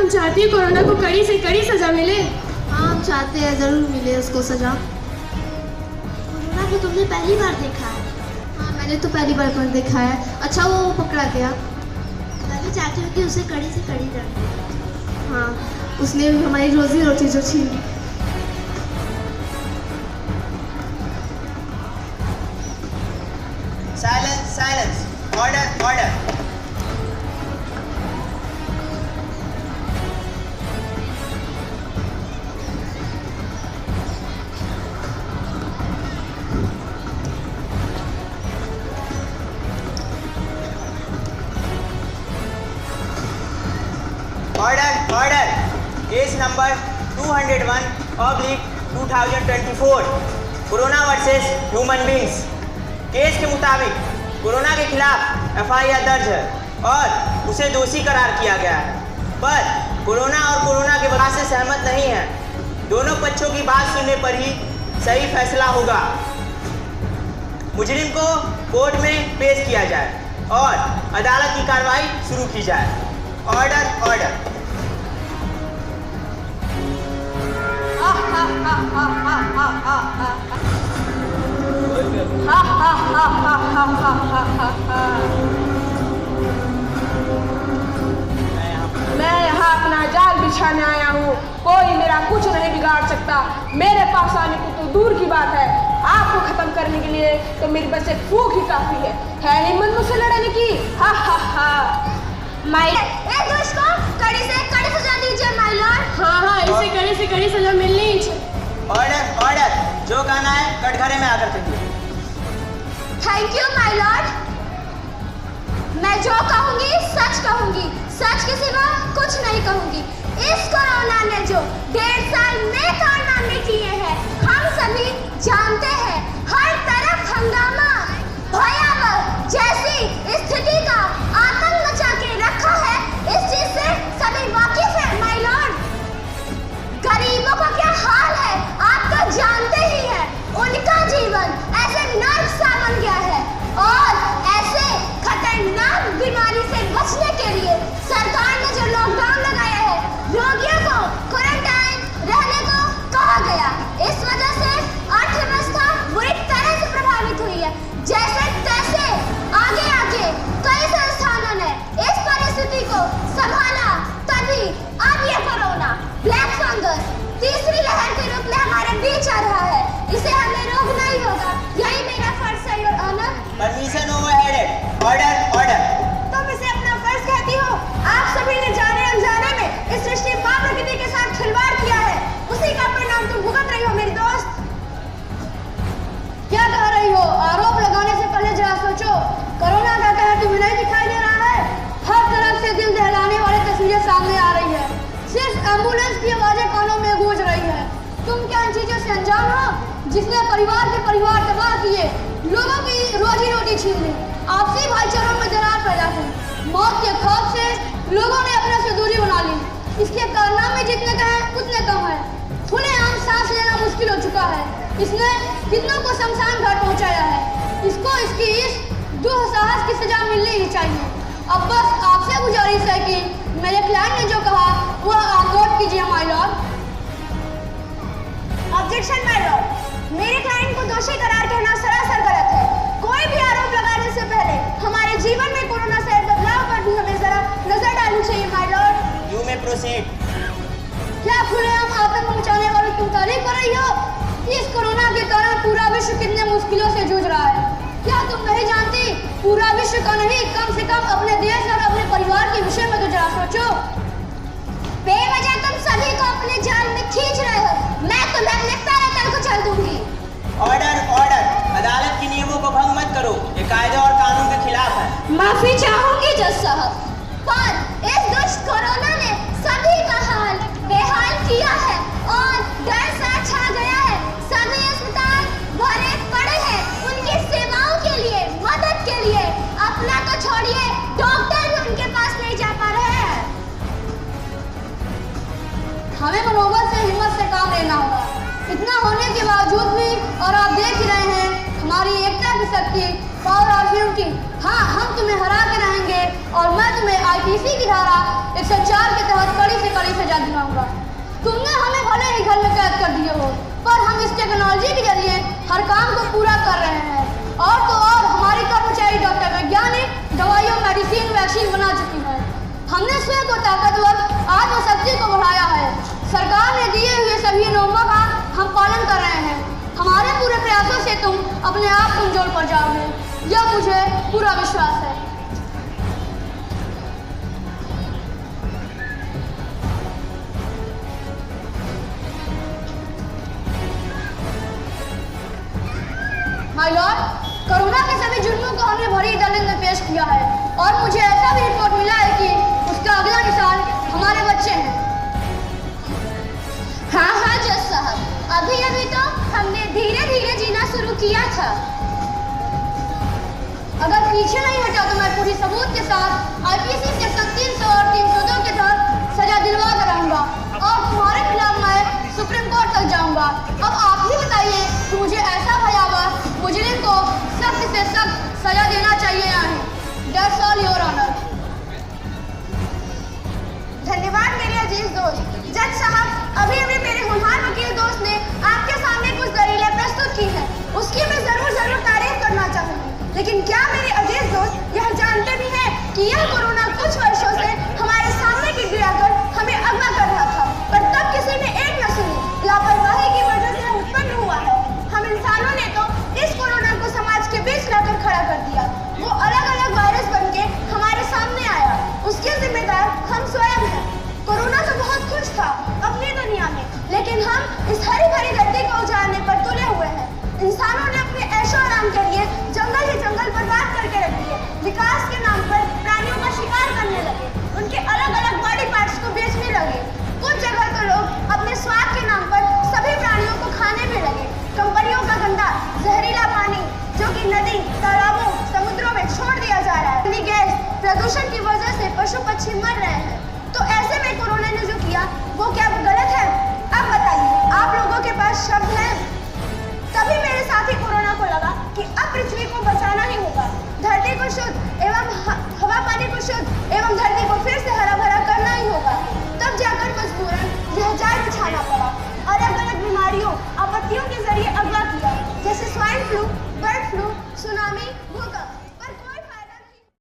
चाहती हैं कोरोना को कड़ी से कड़ी सजा मिले? हाँ, हम चाहते हैं ज़रूर मिले उसको सजा। कोरोना को तुमने पहली बार देखा है? हाँ, मैंने तो पहली बार पर देखा है। अच्छा, वो पकड़ा गया? मैं भी चाहती हूँ कि उसे कड़ी से कड़ी दंड। हाँ, उसने हमारी रोजी रोटी जो छीन ली। Silence, silence, order, order. Order, order. Case number 201/2024 corona versus human beings. Case के मुताबिक कोरोना के खिलाफ FIR दर्ज है और उसे दोषी करार किया गया है, पर कोरोना और कोरोना के वजह से सहमत नहीं है। दोनों पक्षों की बात सुनने पर ही सही फैसला होगा। मुजरिम को कोर्ट में पेश किया जाए और अदालत की कार्रवाई शुरू की जाए। Order, order. मैं यहाँ अपना जाल बिछाने आया हूँ। कोई मेरा कुछ नहीं बिगाड़ सकता। मेरे पास आने को तो दूर की बात है, आपको खत्म करने के लिए तो मेरी बस एक फूंक ही काफी है हिम्मत मुझसे लड़ने की। हा हा हा। माय दोस्त को कड़ी से कड़ी सजा दीजिए माय लॉर्ड। हाँ, इसे कड़ी से कड़ी सजा मिलनी ही चाहिए। Order, order. जो कहना है कटघरे में आकर कहिए। Thank you my Lord. मैं जो कहूंगी सच कहूंगी, सच के सिवा कुछ नहीं कहूंगी। इस कोरोना ने जो 1.5 साल में कारनामे किए हैं, हम सभी जानते हैं। हर तरफ हंगामा, भयावह जैसी स्थिति का आतंक मचा के रखा है। इस चीज से सभी वाकिफ है माय लॉर्ड। गरीबों का क्या हाल है आप तो जानते ही हैं। उनका जीवन ऐसे नर्क सा बन गया है और ऐसे खतरनाक बीमारी से बचने के लिए सरकार ने जो लॉकडाउन लगाया है, रोगियों को क्वारंटाइन रहने को कहा गया। इस वजह से अर्थव्यवस्था बुरी तरह से प्रभावित हुई है। जैसे तैसे आगे आके कई संस्थानों ने इस परिस्थिति को संभाला, तभी अब ये कोरोना ब्लैक फंगस तीसरी लहर के रूप में हमारे बीच आ रहा है। इसे हमें रोकना ही होगा। यही मेरा फर्ज है your honour. Permission overheaded. Order, order. तुम इसे अपना फर्ज कहती हो? आप सभी ने जाने अनजाने में इस सृष्टि मां प्रकृति के साथ खिलवाड़ किया है। उसी का परिणाम तुम भुगत रही हो मेरी दोस्त। क्या कह रही हो? आरोप लगाने से पहले जरा सोचो। कोरोना का कहर तुम्हें नहीं दिखाई दे रहा है? हर तरफ से दिल दहलाने वाली तस्वीरें सामने आ रही है। सिर्फ एम्बुलेंस की आवाजें कानों में गूंज रही है। तुम क्या इन चीजों से अनजान हो जिसने परिवार के परिवार तबाह किए, लोगों की रोजी रोटी छीन ली, आपसी भाईचारों में दरार पैदा की, मौत के खौफ से लोगों ने अपने से दूरी बना ली। इसके कारनामे जितने कहें उतने कम है। खुलेआम सांस लेना मुश्किल हो चुका है। इसने कितनों को शमशान घाट पहुंचाया है। इसको इसकी इस दुस्साहस की सजा मिलनी ही चाहिए। अब बस आपसे गुजारिश है कि मेरे क्लाइंट ने जो कहा वह आप नोट कीजिए my Lord. Objection my Lord. मेरे क्लाइंट को दोषी करार कहना सरासर गलत है। कोई भी आरोप लगाने से पहले हमारे जीवन में कोरोना से बदलाव पर भी हमें जरा नजर डालनी चाहिए my Lord. You may proceed. क्या खुलेआम आतंक मचाने वालों की तारीफ कर रही हो? इस कोरोना के कारण पूरा विश्व कितने मुश्किलों से जूझ रहा है। क्या तुम नहीं जानती? पूरा विश्व का नहीं, कम से कम अपने देश और अपने परिवार के विषय में तो जरा सोचो। बेवजह तुम सभी को अपने जाल में खींच रहे हो। मैं तुम्हें अपने पैर तल को चल दूंगी। Order, order. अदालत के नियमों को भंग मत करो। ये कायदे और कानून के खिलाफ है। माफी चाहूंगी जज साहब, पर इस दुष्ट कोरोना ने सभी का हाल बेहाल किया है और डर सा छा गया है। सभी अस्पताल भरे पड़े हैं उनकी सेवाओं के लिए, मदद के लिए। अपना तो छोड़िए, डॉक्टर भी उनके पास नहीं जा पा रहे हैं। हमें मनोबल से, हिम्मत से काम लेना होगा। इतना होने के बावजूद भी, और आप देख ही रहे हैं हमारी एकता की शक्ति पावर ऑफ यूनिटी। हाँ, हम तुम्हें हरा के रहेंगे और मैं तुम्हें आईपीसी की धारा 104 के तहत कड़ी से कड़ी सजा दिलाऊंगा। तुमने हमें भले ही घर में कैद कर दिए हो, पर हम इस टेक्नोलॉजी के जरिए हर काम को पूरा कर रहे हैं। और तो और हमारी कर्मचारी डॉक्टर वैज्ञानिक दवाइयों, मेडिसिन, वैक्सीन बना चुकी है। हमने स्वयं को ताकतवर आत्मशक्ति को बढ़ाया है। सरकार ने दिए हुए सभी नियमों का हम पालन कर रहे हैं। हमारे पूरे प्रयासों से तुम अपने आप कमजोर पड़ जाओगे, यह मुझे पूरा विश्वास है। माय लॉर्ड, कोरोना के सभी जुर्मों को हमने भरी अदालत में पेश किया है और मुझे ऐसा भी रिपोर्ट मिला है कि उसका अगला निशान हमारे बच्चे हैं। हाँ जज साहब, अभी तो हमने धीरे धीरे जीना शुरू किया था। अगर पीछे नहीं हटा तो मैं पूरी सबूत के साथ आईपीसी सेक्शन 300 और 302 के तहत सजा दिलवा कराऊंगा और तुम्हारे खिलाफ मैं सुप्रीम कोर्ट तक जाऊंगा। अब आप ही बताइए कि मुझे ऐसा भयावह मुजरिम को सख्त से सख्त सजा देना चाहिए या नहीं। That's all your honour. धन्यवाद मेरे अजीज दोस्त। जज साहब, अभी मेरे होनहार वकील दोस्त ने आपके सामने कुछ दलीलें प्रस्तुत की हैं, उसकी मैं जरूर तारीफ करना चाहूँगी। लेकिन क्या मेरे अजीज दोस्त यह जानते भी हैं कि यह कोरोना कुछ वर्षों से हमारे सामने गिड़गिड़ा कर हमें अगवा कर रहा था, पर तब किसी ने एक न सुनी। लापरवाही की वजह से उत्पन्न हुआ है। हम इंसानों ने तो इस कोरोना को समाज के बीच लाकर खड़ा कर दिया। वो अलग अलग वायरस बन के हमारे सामने आया, उसके जिम्मेदार हम स्वयं हैं। कोरोना तो बहुत खुश था अपनी दुनिया में, लेकिन हम इस हरी भरी धरती को उजाड़ने पर तुले हुए हैं। इंसानों ने अपने ऐशो आराम के लिए जंगल ही जंगल बर्बाद करके रख दिए। विकास के नाम पर प्राणियों का शिकार करने लगे, उनके अलग अलग बॉडी पार्ट्स को बेचने लगे। कुछ जगह तो लोग अपने स्वाद के नाम पर सभी प्राणियों को खाने भी लगे। कंपनियों का गंदा जहरीला पानी जो कि नदी, तालाबों, समुद्रों में छोड़ दिया जा रहा है। गैस प्रदूषण की वजह से पशु पक्षी मर रहे हैं। तो ऐसे में कोरोना ने जो किया वो क्या गलत है? अब बताइए, आप लोगों के पास शब्द हैं? तभी मेरे साथी कोरोना को लगा कि अब पृथ्वी को बचाना ही होगा। धरती को शुद्ध एवं हवा पानी को शुद्ध एवं